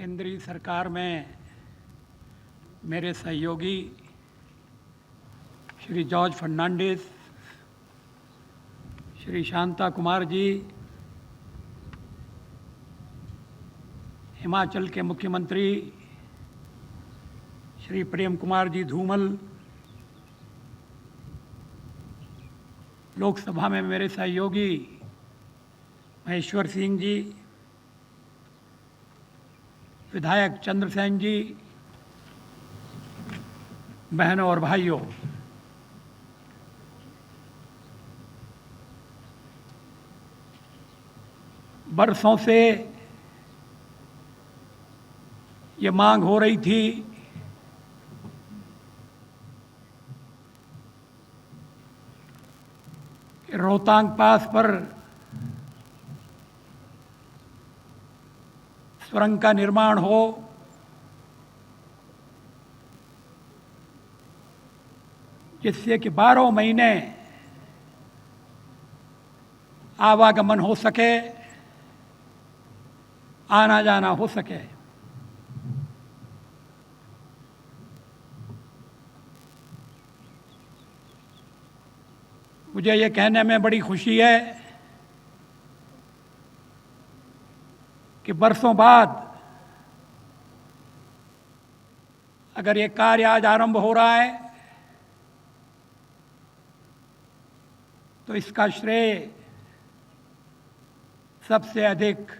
केंद्रीय सरकार में मेरे सहयोगी श्री जॉर्ज फर्नांडिस, श्री शांता कुमार जी, हिमाचल के मुख्यमंत्री श्री प्रेम कुमार जी धूमल, लोकसभा में मेरे सहयोगी महेश्वर सिंह जी, विधायक चंद्रसेन जी, बहनों और भाइयों, बरसों से ये मांग हो रही थी कि रोहतांग पास पर सुरंग का निर्माण हो, जिससे कि 12 महीने आवागमन हो सके, आना जाना हो सके। मुझे ये कहने में बड़ी खुशी है कि बरसों बाद अगर ये कार्य आज आरंभ हो रहा है तो इसका श्रेय सबसे अधिक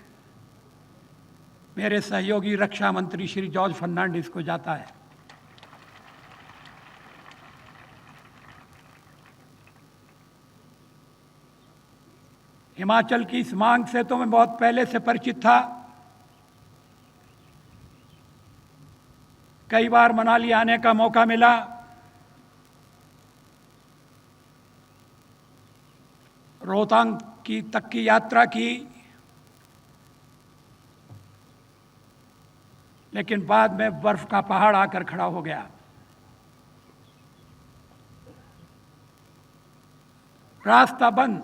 मेरे सहयोगी रक्षा मंत्री श्री जॉर्ज फर्नांडिस को जाता है। हिमाचल की इस मांग से तो मैं बहुत पहले से परिचित था। कई बार मनाली आने का मौका मिला। रोहतांग तक की यात्रा की, लेकिन बाद में बर्फ का पहाड़ आकर खड़ा हो गया। रास्ता बंद,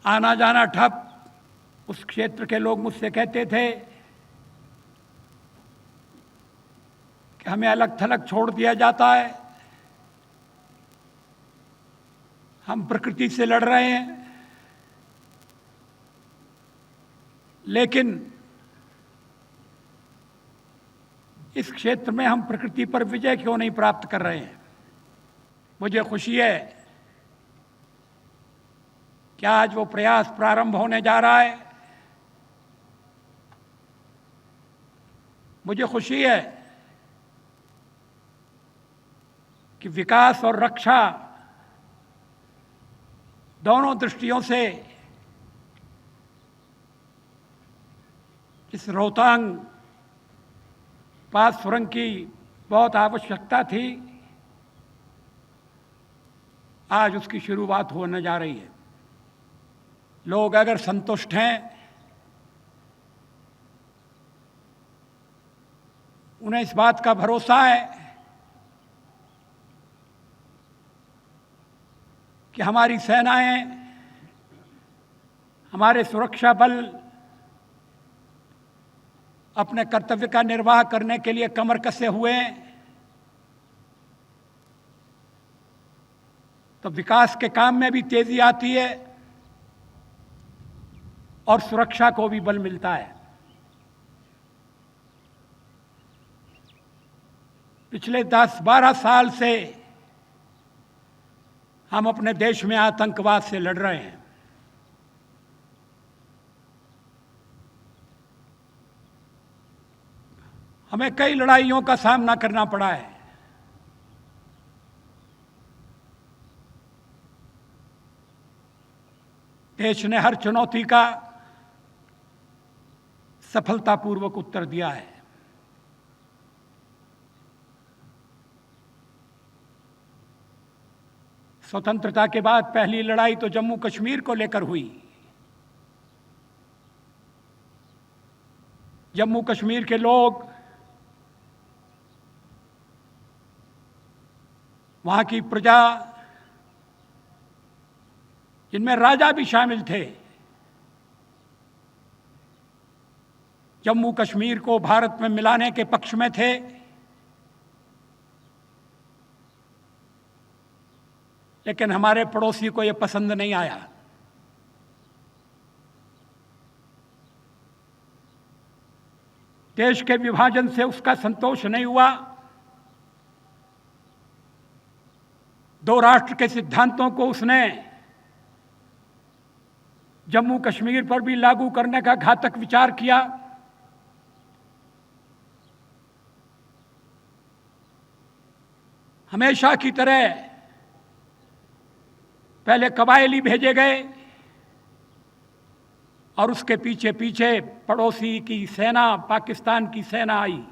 आना जाना ठप। उस क्षेत्र के लोग मुझसे कहते थे कि हमें अलग थलग छोड़ दिया जाता है, हम प्रकृति से लड़ रहे हैं। लेकिन इस क्षेत्र में हम प्रकृति पर विजय क्यों नहीं प्राप्त कर रहे हैं? मुझे खुशी है कि आज वो प्रयास प्रारंभ होने जा रहा है। मुझे खुशी है कि विकास और रक्षा दोनों दृष्टियों से इस रोहतांग पास सुरंग की बहुत आवश्यकता थी। आज उसकी शुरुआत होने जा रही है। लोग अगर संतुष्ट हैं, उन्हें इस बात का भरोसा है कि हमारी सेनाएं, हमारे सुरक्षा बल अपने कर्तव्य का निर्वाह करने के लिए कमर कसे हुए हैं, तो विकास के काम में भी तेजी आती है और सुरक्षा को भी बल मिलता है। पिछले 10-12 साल से हम अपने देश में आतंकवाद से लड़ रहे हैं। हमें कई लड़ाइयों का सामना करना पड़ा है। देश ने हर चुनौती का सफलतापूर्वक उत्तर दिया है। स्वतंत्रता के बाद पहली लड़ाई तो जम्मू कश्मीर को लेकर हुई। जम्मू कश्मीर के लोग, वहां की प्रजा, जिनमें राजा भी शामिल थे, जम्मू कश्मीर को भारत में मिलाने के पक्ष में थे, लेकिन हमारे पड़ोसी को यह पसंद नहीं आया। देश के विभाजन से उसका संतोष नहीं हुआ। दो राष्ट्र के सिद्धांतों को उसने जम्मू कश्मीर पर भी लागू करने का घातक विचार किया। हमेशा की तरह पहले कबायली भेजे गए और उसके पीछे पीछे पड़ोसी की सेना, पाकिस्तान की सेना आई।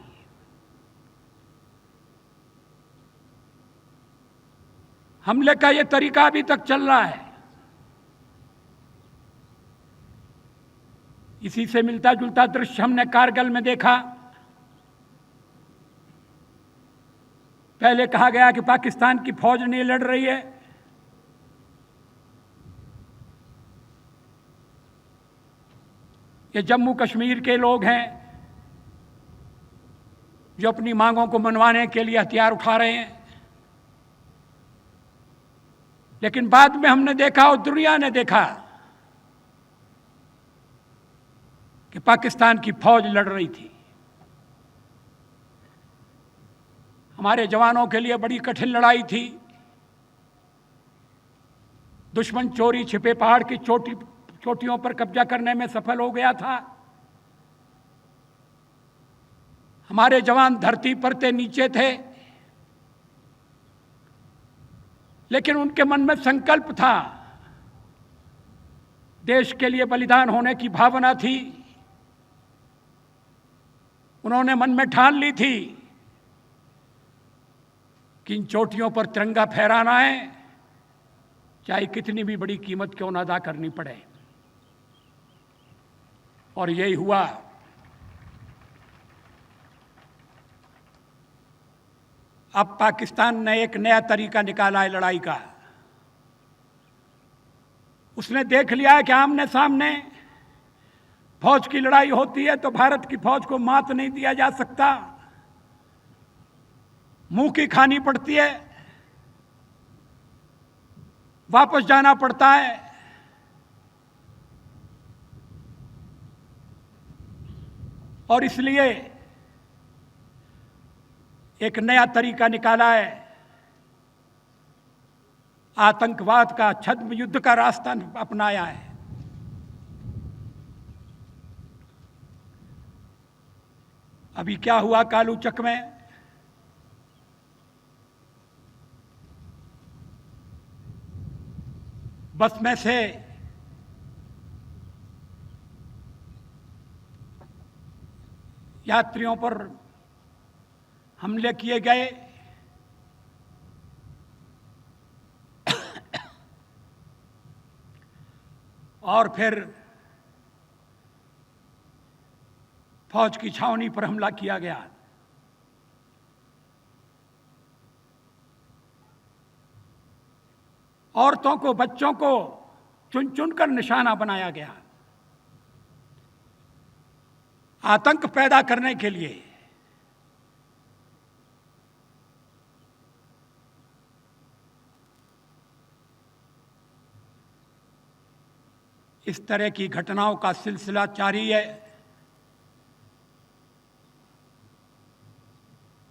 हमले का ये तरीका अभी तक चल रहा है। इसी से मिलता जुलता दृश्य हमने कारगिल में देखा। पहले कहा गया कि पाकिस्तान की फौज नहीं लड़ रही है, ये जम्मू कश्मीर के लोग हैं जो अपनी मांगों को मनवाने के लिए हथियार उठा रहे हैं। लेकिन बाद में हमने देखा और दुनिया ने देखा कि पाकिस्तान की फौज लड़ रही थी। हमारे जवानों के लिए बड़ी कठिन लड़ाई थी। दुश्मन चोरी छिपे पहाड़ की चोटियों पर कब्जा करने में सफल हो गया था। हमारे जवान धरती पर थे, नीचे थे, लेकिन उनके मन में संकल्प था, देश के लिए बलिदान होने की भावना थी। उन्होंने मन में ठान ली थी कि इन चोटियों पर तिरंगा फहराना है, चाहे कितनी भी बड़ी कीमत क्यों न अदा करनी पड़े। और यही हुआ। अब पाकिस्तान ने एक नया तरीका निकाला है लड़ाई का। उसने देख लिया है कि आमने सामने फौज की लड़ाई होती है तो भारत की फौज को मात नहीं दिया जा सकता, मुंह की खानी पड़ती है, वापस जाना पड़ता है। और इसलिए एक नया तरीका निकाला है, आतंकवाद का, छद्म युद्ध का रास्ता अपनाया है। अभी क्या हुआ कालूचक में? बस में से यात्रियों पर हमले किए गए। और फिर फौज की छावनी पर हमला किया गया। औरतों को, बच्चों को चुन चुनकर निशाना बनाया गया, आतंक पैदा करने के लिए। इस तरह की घटनाओं का सिलसिला जारी है।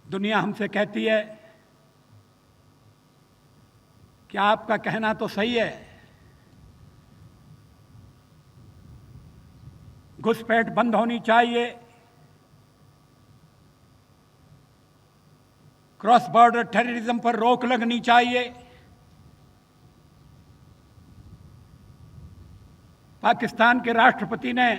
दुनिया हमसे कहती है कि आपका कहना तो सही है, घुसपैठ बंद होनी चाहिए, क्रॉस बॉर्डर टेररिज्म पर रोक लगनी चाहिए। पाकिस्तान के राष्ट्रपति ने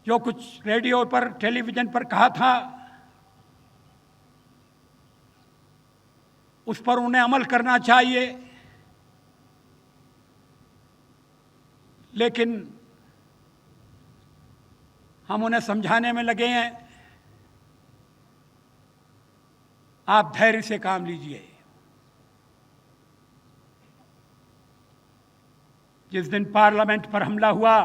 जो कुछ रेडियो पर, टेलीविजन पर कहा था, उस पर उन्हें अमल करना चाहिए। लेकिन हम उन्हें समझाने में लगे हैं, आप धैर्य से काम लीजिए। जिस दिन पार्लियामेंट पर हमला हुआ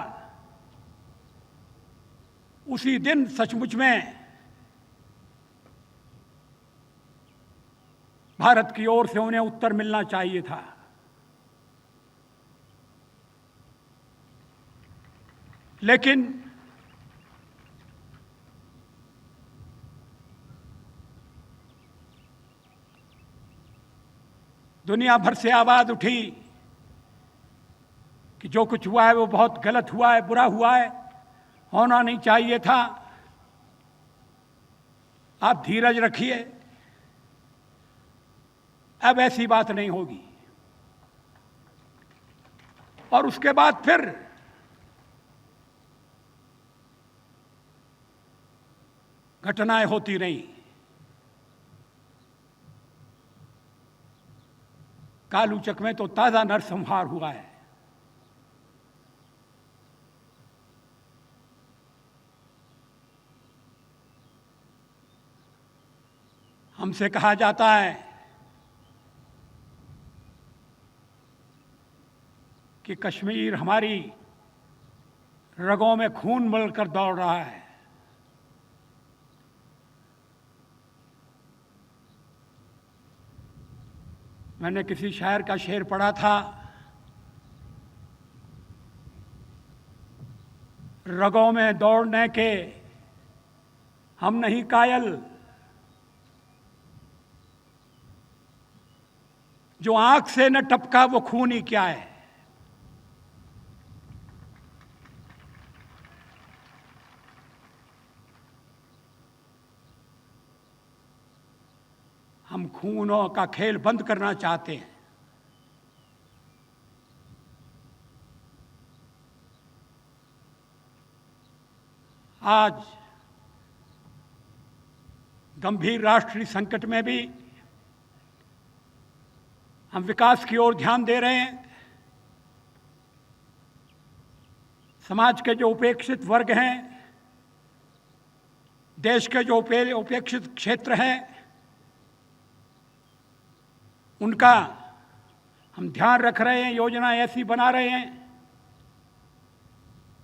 उसी दिन सचमुच में भारत की ओर से उन्हें उत्तर मिलना चाहिए था। लेकिन दुनिया भर से आवाज उठी कि जो कुछ हुआ है वो बहुत गलत हुआ है, बुरा हुआ है, होना नहीं चाहिए था। आप धीरज रखिए, अब ऐसी बात नहीं होगी। और उसके बाद फिर घटनाएं होती रहीं। कालूचक में तो ताजा नरसंहार हुआ है। हमसे कहा जाता है कि कश्मीर हमारी रगों में खून मलकर दौड़ रहा है। मैंने किसी शायर का शेर पढ़ा था, रगों में दौड़ने के हम नहीं कायल, जो आंख से न टपका वो खून ही क्या है। हम खूनों का खेल बंद करना चाहते हैं। आज गंभीर राष्ट्रीय संकट में भी हम विकास की ओर ध्यान दे रहे हैं। समाज के जो उपेक्षित वर्ग हैं, देश के जो उपेक्षित क्षेत्र हैं, उनका हम ध्यान रख रहे हैं। योजना ऐसी बना रहे हैं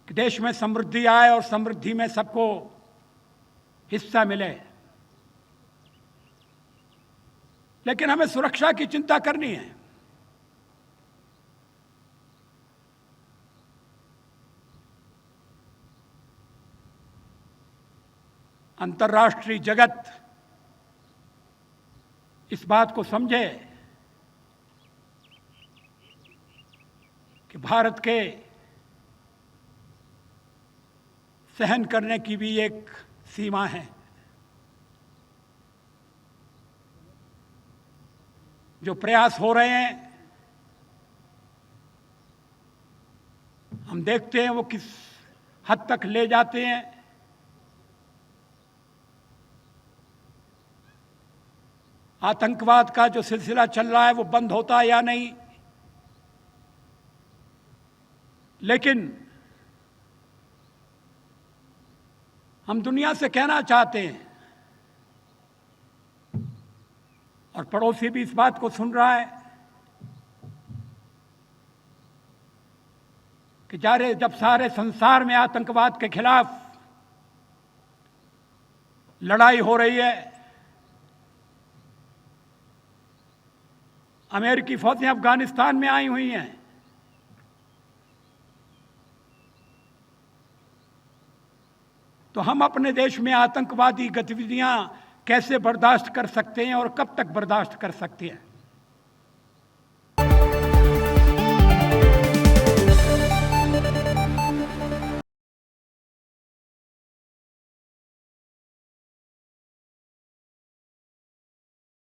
कि देश में समृद्धि आए और समृद्धि में सबको हिस्सा मिले। लेकिन हमें सुरक्षा की चिंता करनी है। अंतर्राष्ट्रीय जगत इस बात को समझे कि भारत के सहन करने की भी एक सीमा है। जो प्रयास हो रहे हैं हम देखते हैं वो किस हद तक ले जाते हैं। आतंकवाद का जो सिलसिला चल रहा है वो बंद होता है या नहीं, लेकिन हम दुनिया से कहना चाहते हैं, और पड़ोसी भी इस बात को सुन रहा है, कि जब सारे संसार में आतंकवाद के खिलाफ लड़ाई हो रही है, अमेरिकी फौजें अफगानिस्तान में आई हुई हैं, तो हम अपने देश में आतंकवादी गतिविधियां कैसे बर्दाश्त कर सकते हैं और कब तक बर्दाश्त कर सकते हैं।